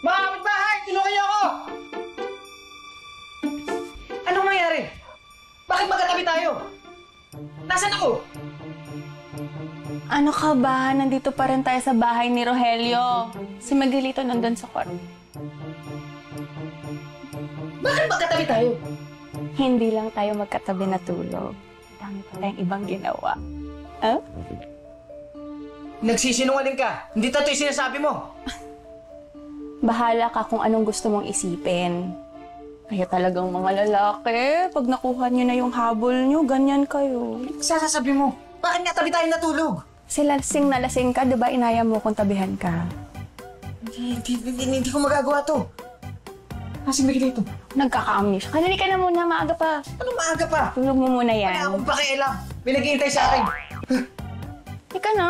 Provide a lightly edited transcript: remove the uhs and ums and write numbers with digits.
Mga kapitbahay! Tulungan niyo ako! Anong nangyari? Bakit magkatabi tayo? Nasaan ako? Ano ka ba? Nandito pa rin tayo sa bahay ni Rogelio. Si Miguelito nandun sa court. Bakit magkatabi tayo? Hindi lang tayo magkatabi na tulog. Dami pa tayong ibang ginawa. Huh? Nagsisinungaling ka. Hindi totoo yung sinasabi mo. Bahala ka kung anong gusto mong isipin. Kaya talagang mga lalaki, pag nakuha niyo na yung habol niyo, ganyan kayo. Sasasabi mo, bakit nga tabi tayo natulog? Si lasing na lasing ka, diba inaya mo kung tabihan ka? Hindi ko magagawa to. Kasi Miguelito. Nagkaka-amnesia. Kanali ka na muna, maaga pa. Anong maaga pa? Tulog mo muna yan. Wala akong pakialam. May naghihintay sa akin. Ika na.